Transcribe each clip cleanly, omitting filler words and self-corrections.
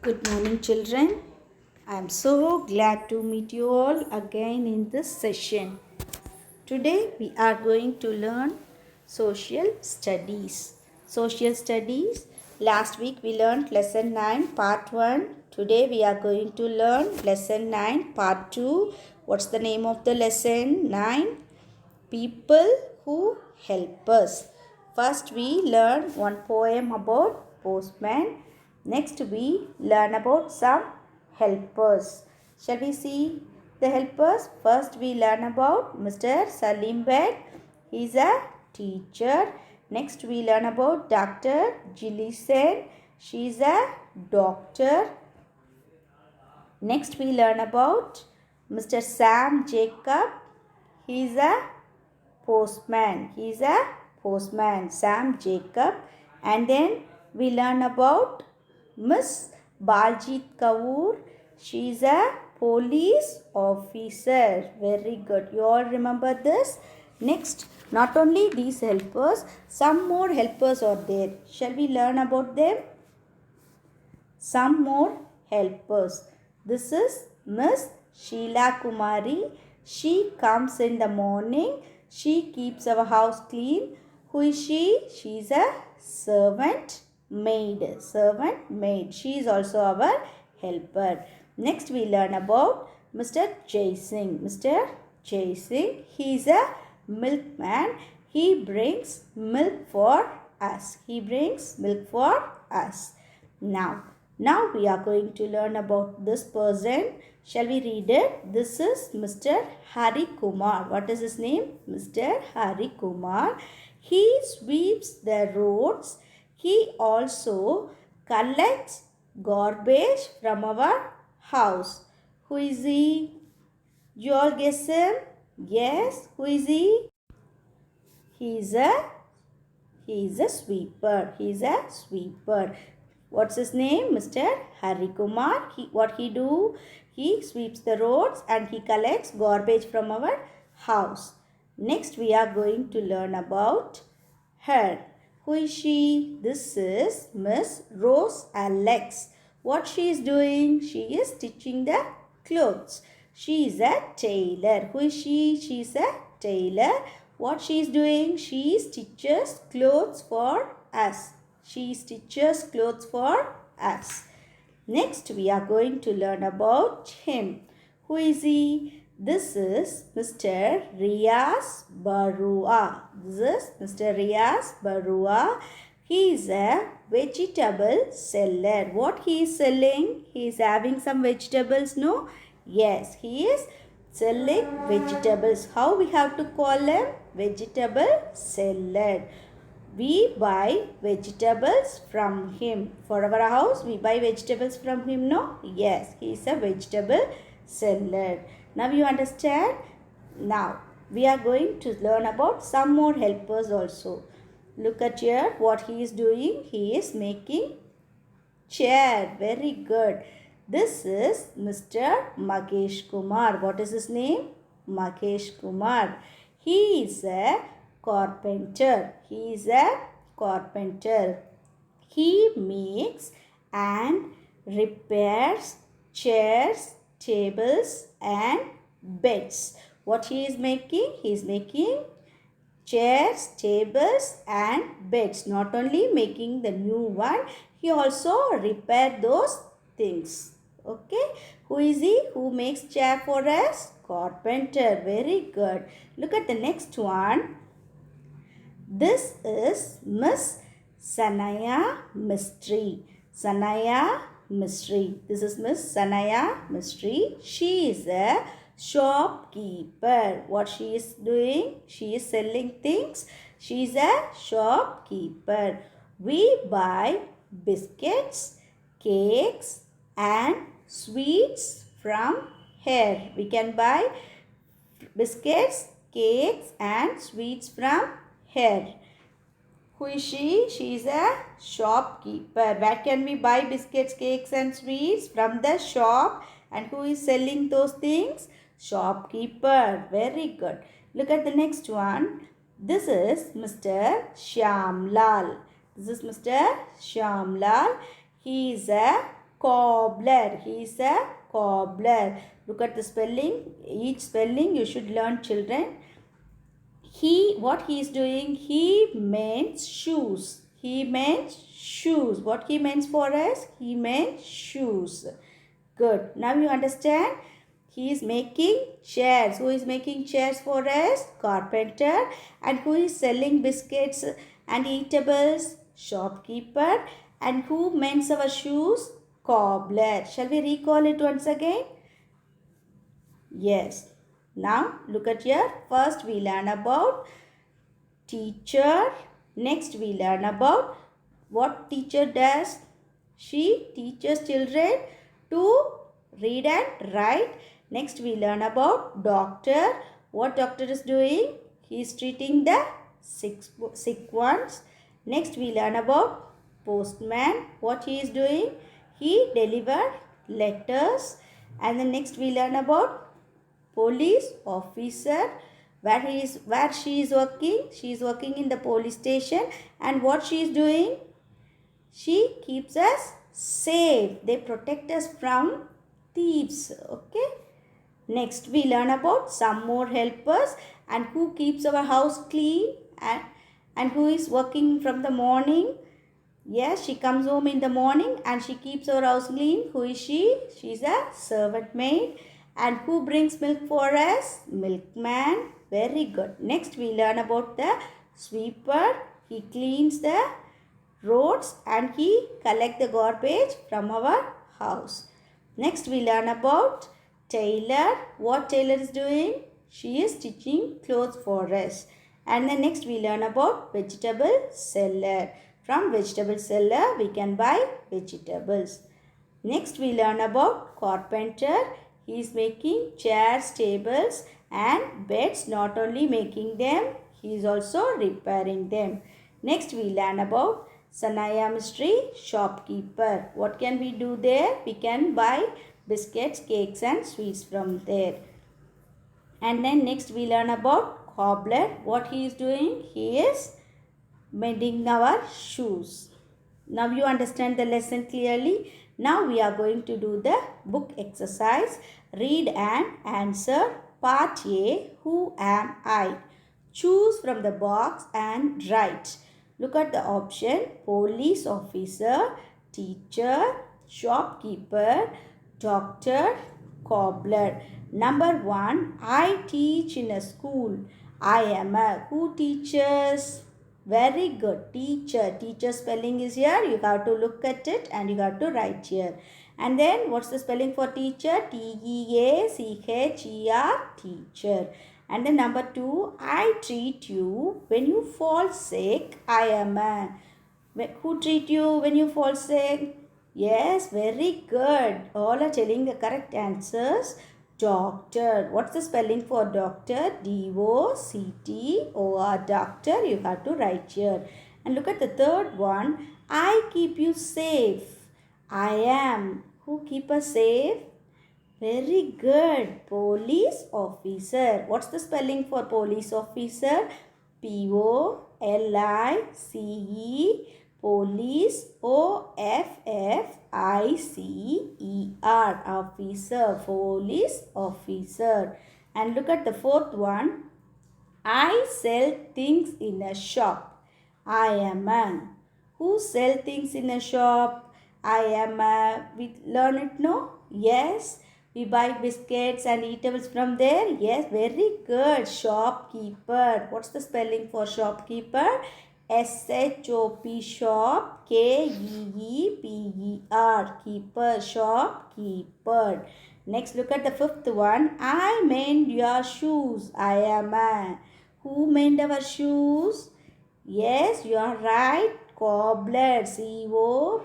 Good morning, children. I am so glad to meet you all again in this session. Today we are going to learn social studies. Social studies. Last week we learned lesson 9 part 1. Today we are going to learn lesson 9 part 2. What's the name of the lesson 9? People who help us. First we learn one poem about postman. Next we learn about some helpers. Shall we see the helpers? First we learn about Mr. Salim Beg. He is a teacher. Next we learn about Dr. Jilly Sen. She is a doctor. Next we learn about Mr. Sam Jacob. He is a postman. He is a postman, Sam Jacob. And then we learn about Miss Baljit Kaur. She is a police officer. Very good. You all remember this? Next, not only these helpers, some more helpers are there. Shall we learn about them? Some more helpers. This is Miss Sheila Kumari. She comes in the morning. She keeps our house clean. Who is she? She is a servant maid. Servant maid. She is also our helper. Next we learn about Mr. Jai Singh. Mr. Jai Singh. He is a milkman. He brings milk for us. He brings milk for us. Now we are going to learn about this person. Shall we read it? This is Mr. Hari Kumar. What is his name? Mr. Hari Kumar. He sweeps the roads. He also collects garbage from our house. Who is he? You all guess him? Yes. Who is he? He is a sweeper. He is a sweeper. What's his name? Mr. Hari Kumar. What he do? He sweeps the roads and he collects garbage from our house. Next we are going to learn about her. Who is she? This is Miss Rose Alex. What she is doing? She is stitching the clothes. She is a tailor. Who is she? She is a tailor. What she is doing? She stitches clothes for us. She stitches clothes for us. Next, we are going to learn about him. Who is he? This is Mr. Riaz Barua. This is Mr. Riaz Barua. He is a vegetable seller. What he is selling? He is having some vegetables, no? Yes, he is selling vegetables. How we have to call him? Vegetable seller. We buy vegetables from him. For our house, we buy vegetables from him, no? Yes, he is a vegetable seller. Now you understand? Now, we are going to learn about some more helpers also. Look at here what he is doing. He is making chair. Very good. This is Mr. Magesh Kumar. What is his name? Magesh Kumar. He is a carpenter. He is a carpenter. He makes and repairs chairs, tables and beds. What he is making? He is making chairs, tables and beds. Not only making the new one, he also repair those things. Okay. Who is he? Who makes chair for us? Carpenter. Very good. Look at the next one. This is Miss Sanaya Mistry. Sanaya Mistry. This is Miss Sanaya Mistry. She is a shopkeeper. What she is doing? She is selling things. She is a shopkeeper. We buy biscuits, cakes and sweets from here. We can buy biscuits, cakes and sweets from here. Who is she? She is a shopkeeper. Where can we buy biscuits, cakes and sweets? From the shop. And who is selling those things? Shopkeeper. Very good. Look at the next one. This is Mr. Shyamlal. This is Mr. Shyamlal. He is a cobbler. He is a cobbler. Look at the spelling. Each spelling you should learn, children. What he is doing? He mends shoes. He mends shoes. What he mends for us? He mends shoes. Good. Now you understand? He is making chairs. Who is making chairs for us? Carpenter. And who is selling biscuits and eatables? Shopkeeper. And who mends our shoes? Cobbler. Shall we recall it once again? Yes. Now look at here. First we learn about teacher. Next we learn about what teacher does. She teaches children to read and write. Next we learn about doctor. What doctor is doing? He is treating the sick ones. Next we learn about postman. What he is doing? He delivers letters. And then next we learn about police officer. Where she is working? She is working in the police station. And what she is doing? She keeps us safe. They protect us from thieves. Okay. Next we learn about some more helpers and who keeps our house clean and who is working from the morning. Yes, she comes home in the morning and she keeps our house clean. Who is she? She is a servant maid. And who brings milk for us? Milkman. Very good. Next we learn about the sweeper. He cleans the roads and he collects the garbage from our house. Next we learn about tailor. What tailor is doing? She is stitching clothes for us. And then next we learn about vegetable seller. From vegetable seller we can buy vegetables. Next we learn about carpenter. He is making chairs, tables and beds. Not only making them, he is also repairing them. Next we learn about Sanaya Mystery shopkeeper. What can we do there? We can buy biscuits, cakes and sweets from there. And then next we learn about cobbler. What he is doing? He is mending our shoes. Now you understand the lesson clearly. Now we are going to do the book exercise. Read and answer. Part A. Who am I? Choose from the box and write. Look at the option. Police officer, teacher, shopkeeper, doctor, cobbler. Number 1. I teach in a school. I am a. Who teaches? Very good. Teacher. Teacher spelling is here. You have to look at it and you have to write here. And then what's the spelling for teacher? T-E-A-C-H-E-R. Teacher. And then number 2. I treat you when you fall sick. I am a. Who treat you when you fall sick? Yes, very good. All are telling the correct answers. Doctor. What's the spelling for doctor? D-O-C-T-O-R. Doctor. You have to write here. And look at the third one. I keep you safe. I am. Who keep us safe? Very good. Police officer. What's the spelling for police officer? P-O-L-I-C-E. Police. O-F-F-I-C-E-R. Officer. Police officer. And look at the fourth one. I sell things in a shop. I am a. Who sell things in a shop? I am a. We learn it, no? Yes. We buy biscuits and eatables from there. Yes, very good. Shopkeeper. What's the spelling for shopkeeper? S-H-O-P shop. K-E-E-P-E-R. Keeper. Shopkeeper. Next, look at the fifth one. I mend your shoes. I am a. Who mend our shoes? Yes, you are right. Cobbler. C-O-B-B-L-E-R.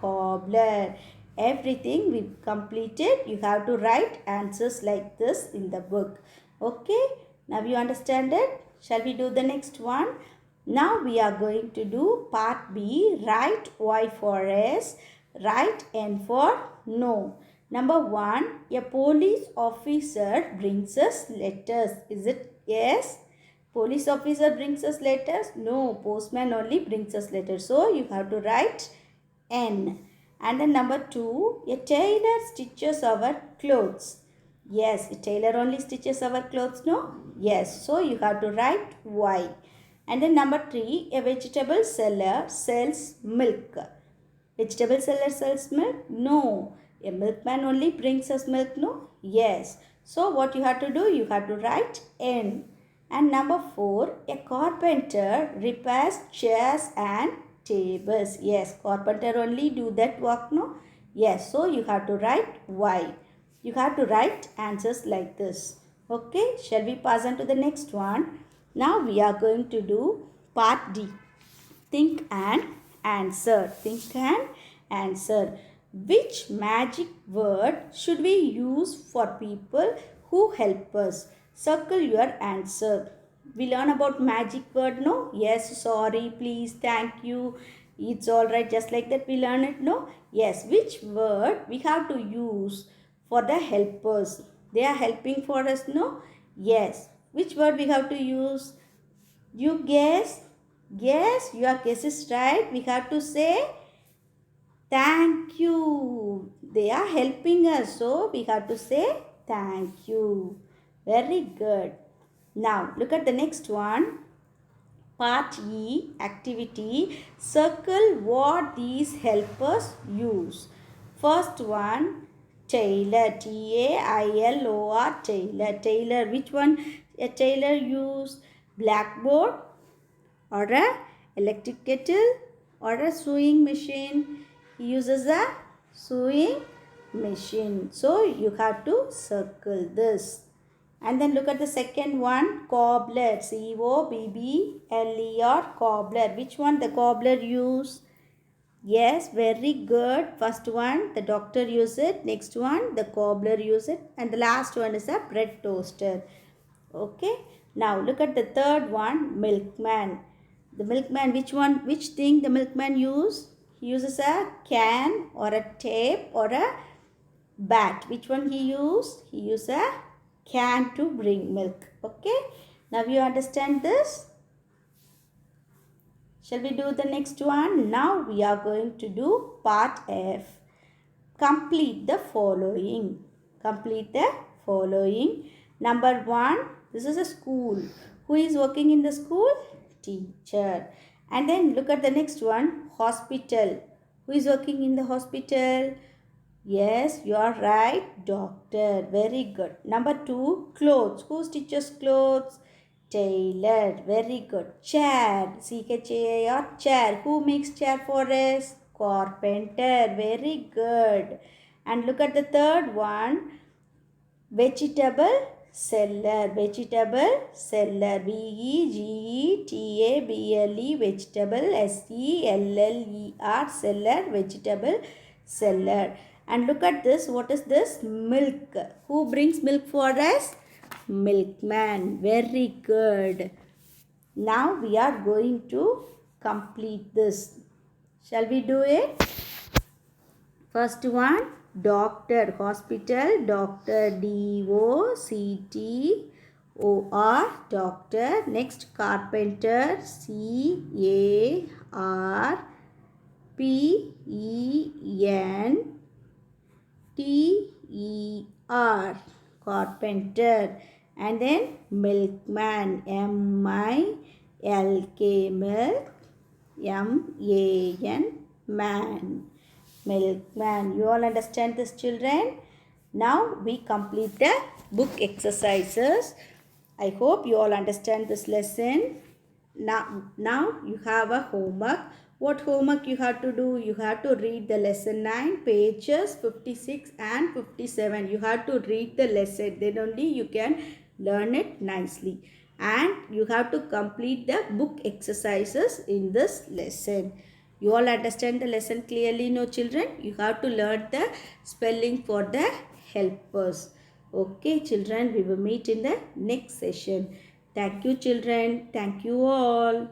Cobbler. Everything we completed. You have to write answers like this in the book. Okay. Now you understand it. Shall we do the next one? Now we are going to do part B. Write Y for S. Write N for No. Number 1. A police officer brings us letters. Is it yes? Police officer brings us letters? No. Postman only brings us letters. So you have to write N. And then number 2, a tailor stitches our clothes. Yes, a tailor only stitches our clothes, no? Yes, so you have to write Y. And then number 3, a vegetable seller sells milk. Vegetable seller sells milk? No. A milkman only brings us milk, no? Yes. So what you have to do? You have to write N. And number 4, a carpenter repairs chairs and tables. Yes, carpenter only do that work, no? Yes, so you have to write Y. You have to write answers like this. Okay, shall we pass on to the next one? Now we are going to do part D. Think and answer. Think and answer. Which magic word should we use for people who help us? Circle your answer. We learn about magic word, no? Yes, sorry, please, thank you. It's alright, just like that we learn it, no? Yes, which word we have to use for the helpers? They are helping for us, no? Yes. Which word we have to use? You guess? Yes, your guess is right. We have to say thank you. They are helping us, so we have to say thank you. Very good. Now, look at the next one. Part E, activity. Circle what these helpers use. First one, tailor. Tailor. Tailor. Tailor. Which one a tailor use? Blackboard or a electric kettle or a sewing machine. He uses a sewing machine. So you have to circle this. And then look at the second one, cobbler. Cobbler. Cobbler. Which one the cobbler use? Yes, very good. First one, the doctor use it. Next one, the cobbler use it. And the last one is a bread toaster. Okay. Now look at the third one, milkman. The milkman, which thing the milkman use? He uses a can or a tape or a bat. Which one he use? He use a can to bring milk. Okay. Now you understand this? Shall we do the next one? Now we are going to do part F. Complete the following. Complete the following. Number 1, this is a school. Who is working in the school? Teacher. And then look at the next one, hospital. Who is working in the hospital? Yes, you are right, doctor. Very good. Number 2, clothes. Who stitches clothes? Tailor. Very good. Chair. C-H-A-I-R. Chair. Who makes chair for us? Carpenter. Very good. And look at the third one. Vegetable seller. Vegetable seller. V-E-G-E-T-A-B-L-E. Vegetable. S-E-L-L-E-R. Seller. Vegetable seller. And look at this. What is this? Milk. Who brings milk for us? Milkman. Very good. Now we are going to complete this. Shall we do it? First one, doctor. Hospital. Doctor. D-O-C-T-O-R. Doctor. Next, carpenter. C-A-R-P-E-N-T-E-R. Carpenter. And then milkman. M-I-L-K. Milk. M-A-N. Man. Milkman. You all understand this, children? Now we complete the book exercises. I hope you all understand this lesson. Now you have a homework. What homework you have to do? You have to read the lesson 9, pages 56 and 57. You have to read the lesson. Then only you can learn it nicely. And you have to complete the book exercises in this lesson. You all understand the lesson clearly, no children? You have to learn the spelling for the helpers. Okay, children, we will meet in the next session. Thank you, children. Thank you all.